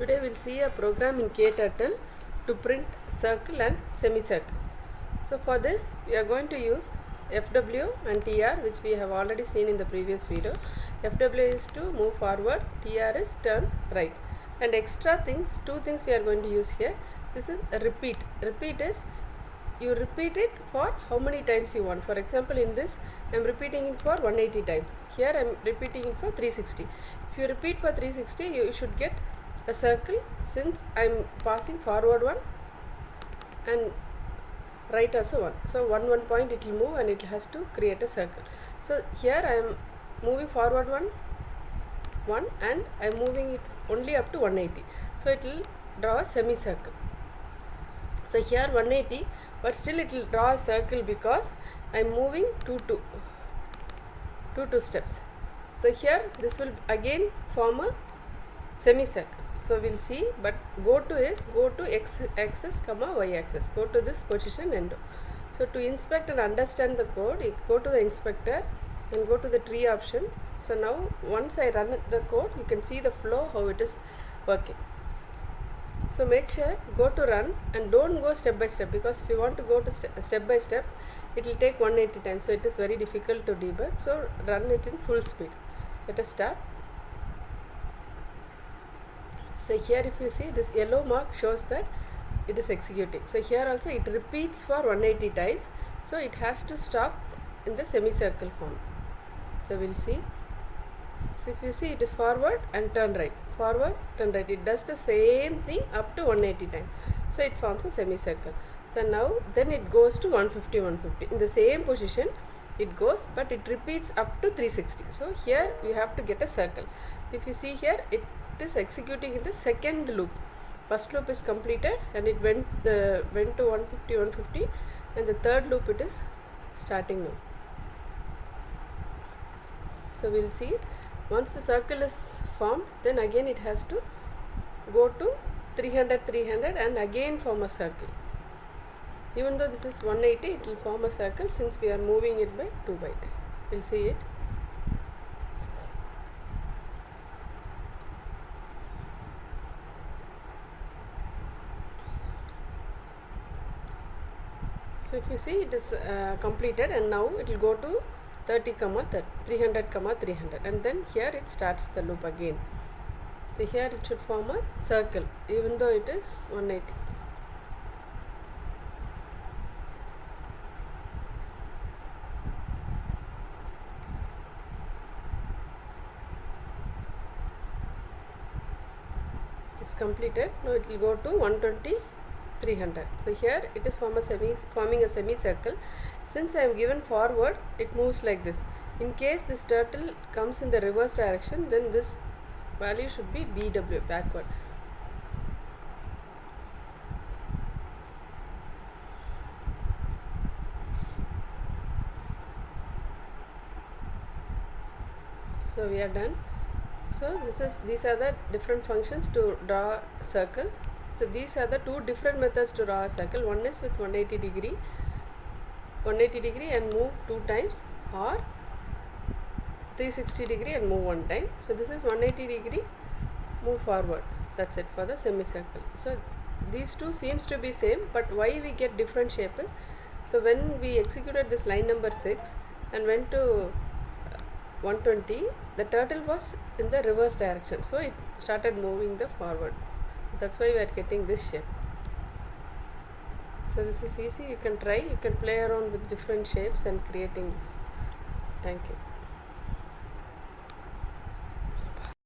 Today we'll see a program in KTurtle to print circle and semicircle. So for this we are going to use FW and TR, which we have already seen in the previous video. FW is to move forward, TR is turn right. And extra things, two things we are going to use here. This is a repeat. Repeat is you repeat it for how many times you want. For example, in this I am repeating it for 180 times. Here I am repeating it for 360. If you repeat for 360, you should get a circle, since I am passing forward one and right also one. So one point it will move and it has to create a circle. So here I am moving forward one and I am moving it only up to 180. So it will draw a semicircle. So here 180, but still it will draw a circle because I am moving two steps. So here this will again form a semicircle. So we'll see, but go to x axis comma y axis. Go to this position and do. So to inspect and understand the code, you go to the inspector and go to the tree option. So now once I run the code, you can see the flow, how it is working. So make sure go to run and don't go step by step, because if you want to go to step by step, it will take 180 times. So it is very difficult to debug. So run it in full speed. Let us start. So here if you see, this yellow mark shows that it is executing. So here also it repeats for 180 times. So it has to stop in the semicircle form. So we'll see. So if you see, it is forward and turn right. Forward, turn right. It does the same thing up to 180 times. So it forms a semicircle. So now then it goes to 150. In the same position it goes, but it repeats up to 360. So here you have to get a circle. If you see here, it is executing in the second loop. First loop is completed and it went to 150, and the third loop it is starting now. So we'll see, once the circle is formed, then again it has to go to 300 and again form a circle. Even though this is 180, it will form a circle since we are moving it by 2 by 10. We'll see it. So if you see, it is completed, and now it will go to 300, and then here it starts the loop again. So here it should form a circle even though it is 180. It's completed. Now it will go to 120, 300. So here it is forming a semicircle. Since I am given forward, it moves like this. In case this turtle comes in the reverse direction, then this value should be BW, backward. So we are done. So these are the different functions to draw circles. So these are the two different methods to draw a circle. One is with 180 degree and move 2 times, or 360 degree and move 1 time. So this is 180 degree, move forward. That's it for the semicircle. So these two seems to be same, but why we get different shape is, so when we executed this line number 6 and went to 120, the turtle was in the reverse direction, so it started moving the forward. That's why we are getting this shape. So this is easy. You can try, you can play around with different shapes and creating this. Thank you.